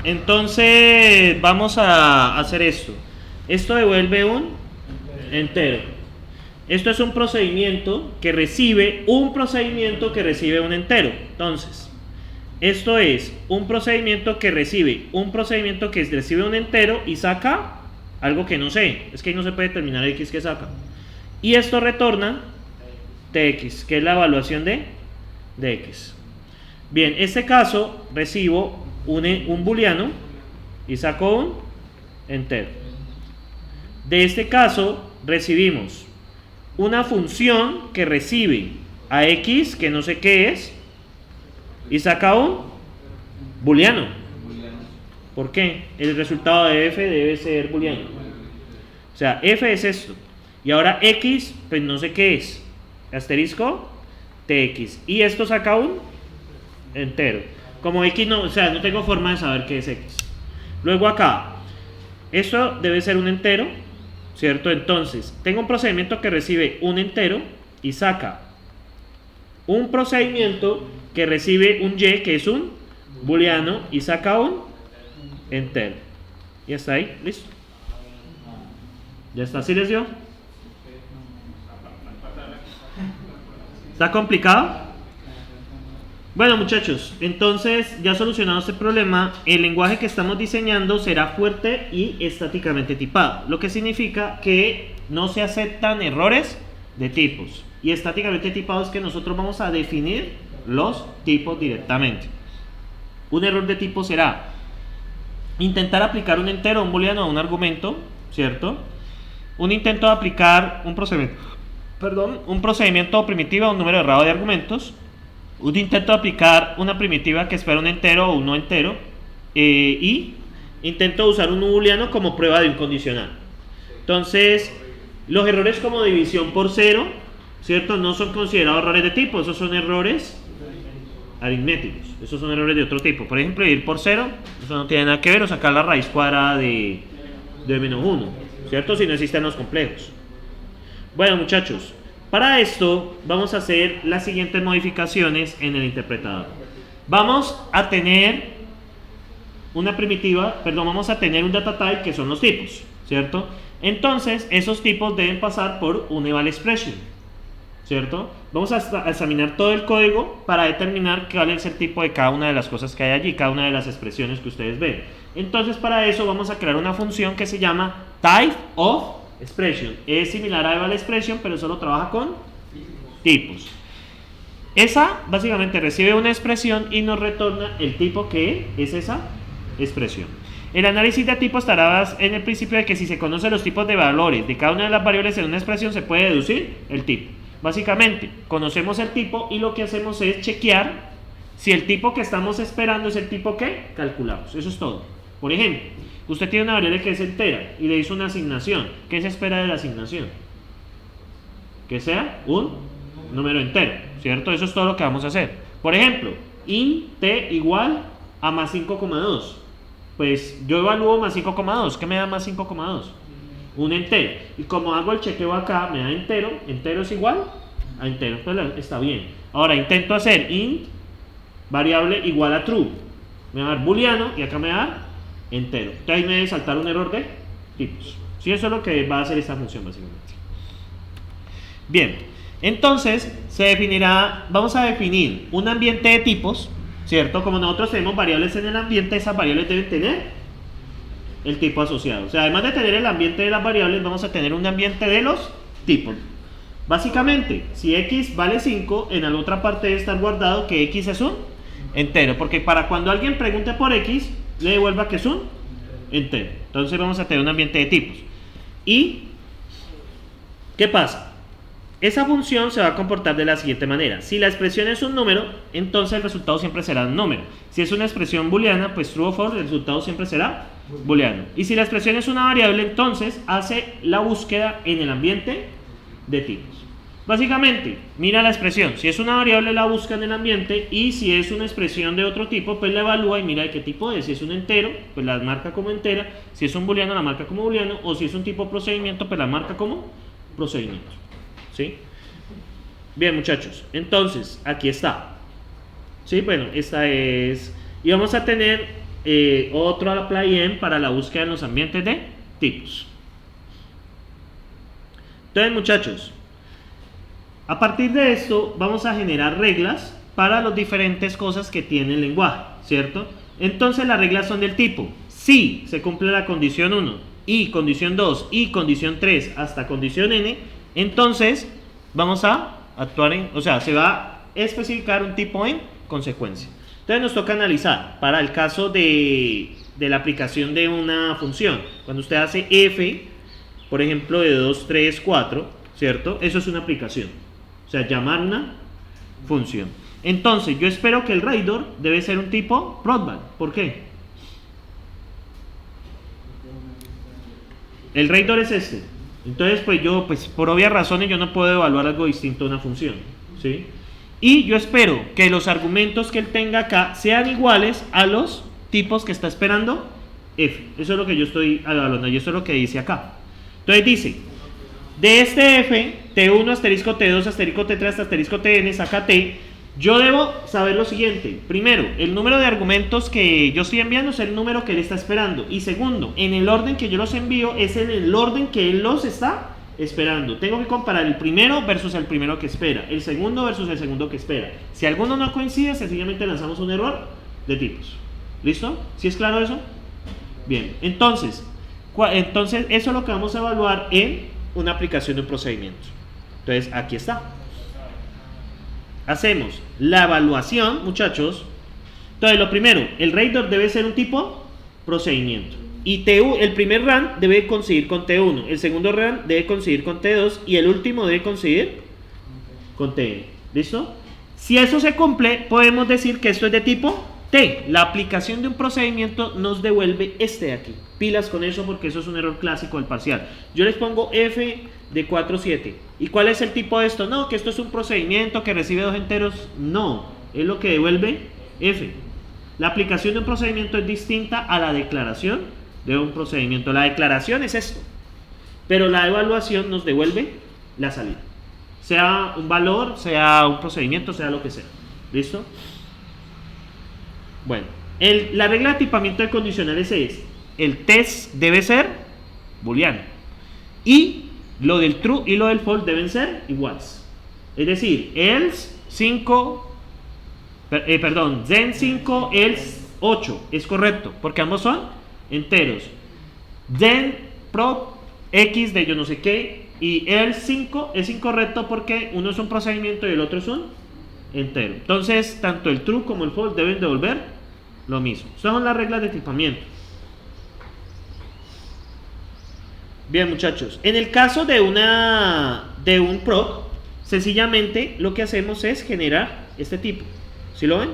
Entonces vamos a hacer esto. Esto devuelve un entero. Esto es un procedimiento que recibe un procedimiento que recibe un entero. Entonces, esto es un procedimiento que recibe un procedimiento que recibe un entero y saca algo que no sé. Es que ahí no se puede determinar x que saca. Y esto retorna tx, que es la evaluación de x. Bien, en este caso recibo un booleano y saco un entero. De este caso recibimos una función que recibe a x, que no sé qué es, y saca un booleano. ¿Por qué? El resultado de f debe ser booleano. O sea, f es esto. Y ahora x, pues no sé qué es. Asterisco tx. Y esto saca un entero. Como x no, o sea, no tengo forma de saber qué es x. Luego acá, esto debe ser un entero, ¿cierto? Entonces, tengo un procedimiento que recibe un entero y saca un procedimiento que recibe un y, que es un booleano, y saca un entero. Y está ahí, listo. Ya está, ¿sí les dio? ¿Está complicado? Bueno, muchachos, entonces ya solucionado este problema, el lenguaje que estamos diseñando será fuerte y estáticamente tipado, lo que significa que no se aceptan errores de tipos. Y estáticamente tipado es que nosotros vamos a definir los tipos directamente. Un error de tipo será intentar aplicar un entero, un booleano a un argumento, ¿cierto? Un intento de aplicar un procedimiento primitivo a un número errado de argumentos. Un intento de aplicar una primitiva que espera un entero o un no entero, y intento usar un booleano como prueba de un condicional. Entonces, los errores como división por cero, ¿cierto? No son considerados errores de tipo, esos son errores aritméticos, esos son errores de otro tipo. Por ejemplo, dividir por cero, eso no tiene nada que ver, o sacar la raíz cuadrada de menos 1, ¿cierto? Si no existen los complejos. Bueno, muchachos, para esto vamos a hacer las siguientes modificaciones en el interpretador. Vamos a tener una primitiva, vamos a tener un data type que son los tipos, ¿cierto? Entonces, esos tipos deben pasar por un eval expression, ¿cierto? Vamos a examinar todo el código para determinar cuál es el tipo de cada una de las cosas que hay allí, cada una de las expresiones que ustedes ven. Entonces, para eso vamos a crear una función que se llama type of expression. Es similar a eval expression, pero solo trabaja con tipos. Esa básicamente recibe una expresión y nos retorna el tipo que es esa expresión. El análisis de tipo estará en el principio de que si se conocen los tipos de valores de cada una de las variables en una expresión, se puede deducir el tipo. Básicamente, conocemos el tipo y lo que hacemos es chequear si el tipo que estamos esperando es el tipo que calculamos. Eso es todo. Por ejemplo, usted tiene una variable que es entera y le hizo una asignación. ¿Qué se espera de la asignación? Que sea un número entero, ¿cierto? Eso es todo lo que vamos a hacer. Por ejemplo, int t igual a más 5,2. Pues yo evalúo más 5,2. ¿Qué me da más 5,2? Un entero. Y como hago el chequeo acá, me da entero. Entero es igual a entero. Entonces está bien. Ahora intento hacer int variable igual a true. Me va a dar booleano y acá me va a dar entero. Entonces ahí me debe saltar un error de tipos. Sí, eso es lo que va a hacer esta función básicamente. Bien, entonces se definirá, vamos a definir un ambiente de tipos, ¿cierto? Como nosotros tenemos variables en el ambiente, esas variables deben tener el tipo asociado. O sea, además de tener el ambiente de las variables, vamos a tener un ambiente de los tipos. Básicamente, si x vale 5, en la otra parte debe estar guardado que x es un entero, porque para cuando alguien pregunte por x, le devuelva que es un entero. Entonces vamos a tener un ambiente de tipos. ¿Y qué pasa? Esa función se va a comportar de la siguiente manera. Si la expresión es un número, entonces el resultado siempre será un número. Si es una expresión booleana, pues true o false, el resultado siempre será booleano. Y si la expresión es una variable, entonces hace la búsqueda en el ambiente de tipos. Básicamente, mira la expresión. Si es una variable, la busca en el ambiente, y si es una expresión de otro tipo, pues la evalúa y mira de qué tipo es. Si es un entero, pues la marca como entera. Si es un booleano, la marca como booleano. O si es un tipo procedimiento, pues la marca como procedimiento. ¿Sí? Bien, muchachos, entonces aquí está. ¿Sí? Bueno, esta es. Y vamos a tener otro apply en para la búsqueda en los ambientes de tipos. Entonces, muchachos, a partir de esto vamos a generar reglas para las diferentes cosas que tiene el lenguaje, ¿cierto? Entonces las reglas son del tipo: si se cumple la condición 1 y condición 2 y condición 3 hasta condición n, entonces vamos a actuar en, o sea, se va a especificar un tipo en consecuencia. Entonces nos toca analizar para el caso de la aplicación de una función. Cuando usted hace f, por ejemplo, de 2, 3, 4, ¿cierto? Eso es una aplicación. O sea, llamar una función. Entonces, yo espero que el radar debe ser un tipo broadband. ¿Por qué? El radar es este. Entonces, pues yo, por obvias razones, yo no puedo evaluar algo distinto a una función, ¿sí? Y yo espero que los argumentos que él tenga acá sean iguales a los tipos que está esperando f. Eso es lo que yo estoy evaluando y eso es lo que dice acá. Entonces dice, de este f, t1 asterisco t2 asterisco t3 asterisco tn, saca t. Yo debo saber lo siguiente: primero, el número de argumentos que yo estoy enviando es el número que él está esperando, y segundo, en el orden que yo los envío es en el orden que él los está esperando. Tengo que comparar el primero versus el primero que espera, el segundo versus el segundo que espera. Si alguno no coincide, sencillamente lanzamos un error de tipos. ¿Listo? ¿Sí es claro eso? Bien, entonces eso es lo que vamos a evaluar en una aplicación de un procedimiento. Entonces aquí está. Hacemos la evaluación, muchachos. Entonces, lo primero, el radar debe ser un tipo procedimiento. Y el primer run debe coincidir con T1, el segundo run debe coincidir con T2 y el último debe coincidir con Tn. ¿Listo? Si eso se cumple, podemos decir que esto es de tipo T. La aplicación de un procedimiento nos devuelve este de aquí. Pilas con eso porque eso es un error clásico del parcial. Yo les pongo f de 4, 7. ¿Y cuál es el tipo de esto? No, que esto es un procedimiento que recibe dos enteros. No, es lo que devuelve f. La aplicación de un procedimiento es distinta a la declaración de un procedimiento. La declaración es esto, pero la evaluación nos devuelve la salida. Sea un valor, sea un procedimiento, sea lo que sea. ¿Listo? Bueno, la regla de tipamiento de condicionales es: el test debe ser booleano y lo del true y lo del false deben ser iguales. Es decir, else 5, then 5, else 8 es correcto porque ambos son enteros. Then prop x de yo no sé qué y else 5 es incorrecto porque uno es un procedimiento y el otro es un entero. Entonces, tanto el true como el false deben devolver lo mismo. Son las reglas de tipamiento. Bien, muchachos, en el caso de un prop, sencillamente lo que hacemos es generar este tipo. ¿Sí lo ven?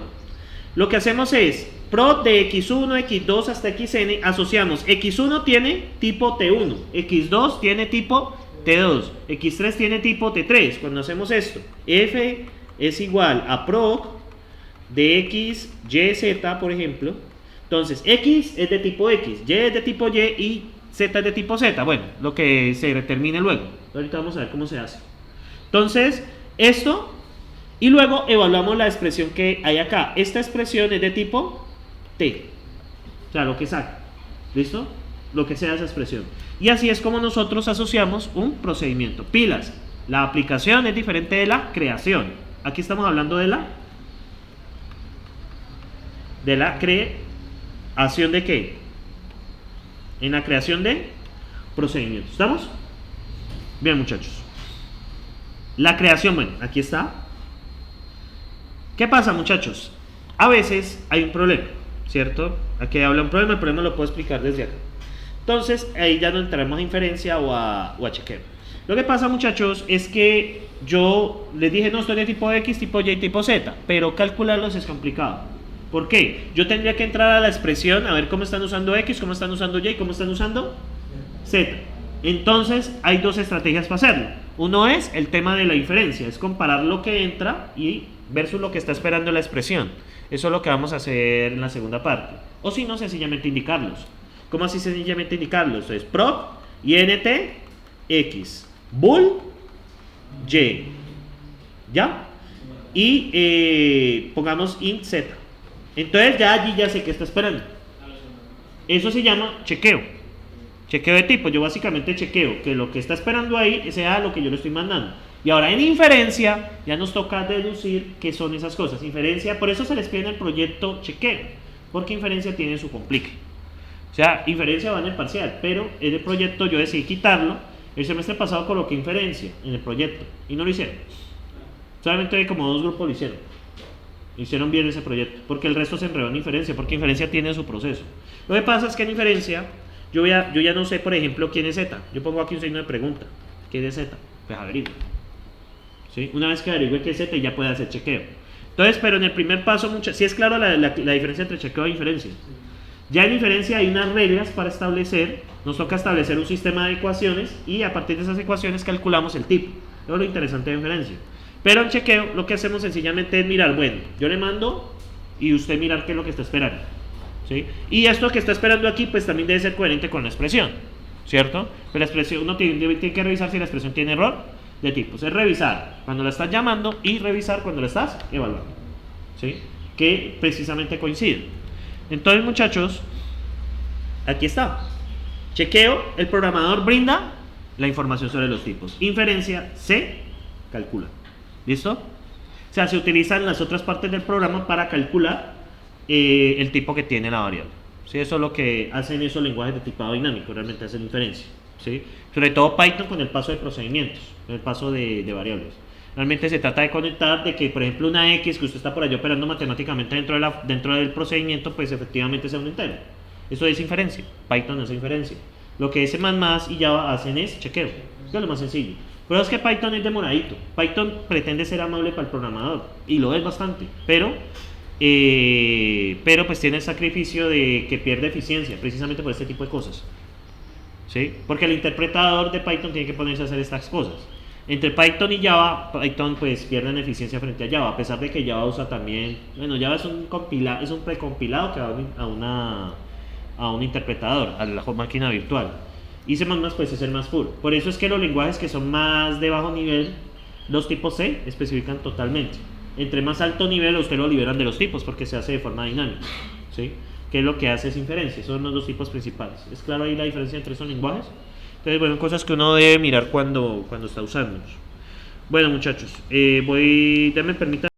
Lo que hacemos es prop de x1, x2 hasta xn, asociamos x1 tiene tipo t1, x2 tiene tipo t2, x3 tiene tipo t3. Cuando hacemos esto, f es igual a prop de x, y, z, por ejemplo. Entonces, x es de tipo x, y es de tipo y y z es de tipo z. Bueno, lo que se determine luego. Ahorita vamos a ver cómo se hace. Entonces, esto, y luego evaluamos la expresión que hay acá. Esta expresión es de tipo t, o sea, lo que saca. ¿Listo? Lo que sea esa expresión. Y así es como nosotros asociamos un procedimiento. Pilas, la aplicación es diferente de la creación. Aquí estamos hablando de la creación de qué? En la creación de procedimientos. ¿Estamos? Bien, muchachos. La creación, bueno, aquí está. ¿Qué pasa, muchachos? A veces hay un problema, ¿cierto? Aquí habla un problema, el problema lo puedo explicar desde acá. Entonces, ahí ya no entramos a inferencia o a chequeo. Lo que pasa, muchachos, es que yo les dije, no, estoy de tipo X, tipo Y, tipo Z, pero calcularlos es complicado. ¿Por qué? Yo tendría que entrar a la expresión a ver cómo están usando X, cómo están usando Y, cómo están usando Z. Entonces, hay dos estrategias para hacerlo. Uno es el tema de la inferencia, es comparar lo que entra y versus lo que está esperando la expresión. Eso es lo que vamos a hacer en la segunda parte. O si no, sencillamente indicarlos. ¿Cómo así sencillamente indicarlos? Entonces, prop, int, x, bool, y. ¿Ya? Y pongamos int z. Entonces ya allí ya sé que está esperando. Eso se llama chequeo. Chequeo de tipo. Yo básicamente chequeo que lo que está esperando ahí sea lo que yo le estoy mandando. Y ahora en inferencia ya nos toca deducir qué son esas cosas. Inferencia, por eso se les pide en el proyecto chequeo, porque inferencia tiene su complique. O sea, inferencia va en el parcial, pero en el proyecto yo decidí quitarlo. El semestre pasado coloqué inferencia en el proyecto y no lo hicieron. Solamente como 2 grupos lo hicieron. Hicieron bien ese proyecto, porque el resto se enredó en inferencia, porque inferencia tiene su proceso. Lo que pasa es que en inferencia yo ya no sé, por ejemplo, quién es Z. Yo pongo aquí un signo de pregunta. ¿Quién es Z? Pues averigüe. ¿Sí? Una vez que averigüe qué es Z, ya puede hacer chequeo. Entonces, pero en el primer paso, sí es claro la diferencia entre chequeo e inferencia. Ya en inferencia hay unas reglas para establecer, nos toca establecer un sistema de ecuaciones y a partir de esas ecuaciones calculamos el tipo. Eso es lo interesante de inferencia. Pero en chequeo lo que hacemos sencillamente es mirar, bueno, yo le mando y usted mirar qué es lo que está esperando. ¿Sí? Y esto que está esperando aquí pues también debe ser coherente con la expresión, ¿cierto? Pero la expresión, uno tiene que revisar si la expresión tiene error de tipos. Es revisar cuando la estás llamando y revisar cuando la estás evaluando. ¿Sí? Que precisamente coinciden. Entonces, muchachos, aquí está. Chequeo, el programador brinda la información sobre los tipos. Inferencia, se calcula. ¿Listo? O sea, se utilizan las otras partes del programa para calcular el tipo que tiene la variable. ¿Sí? Eso es lo que hacen esos lenguajes de tipado dinámico, realmente hacen inferencia. ¿Sí? Sobre todo Python con el paso de procedimientos, con el paso de variables. Realmente se trata de conectar de que, por ejemplo, una X que usted está por allá operando matemáticamente dentro del procedimiento, pues efectivamente sea un entero. Eso es inferencia. Python no es inferencia. Lo que C++ y Java hacen es chequeo. Eso es lo más sencillo. Pero es que Python es demoradito. Python pretende ser amable para el programador y lo es bastante. Pero pues tiene el sacrificio de que pierde eficiencia precisamente por este tipo de cosas. ¿Sí? Porque el interpretador de Python tiene que ponerse a hacer estas cosas. Entre Python y Java, Python pues pierde en eficiencia frente a Java, a pesar de que Java usa también, bueno, Java es un precompilado que va a un interpretador, a la máquina virtual. Y C++ pues es el más puro. Por eso es que los lenguajes que son más de bajo nivel, los tipos C especifican totalmente. Entre más alto nivel usted lo liberan de los tipos porque se hace de forma dinámica. ¿Sí? Que es lo que hace es inferencia, son los 2 tipos principales. ¿Es claro ahí la diferencia entre esos lenguajes? Entonces, bueno, cosas que uno debe mirar cuando está usándolos. Bueno, muchachos, me permiten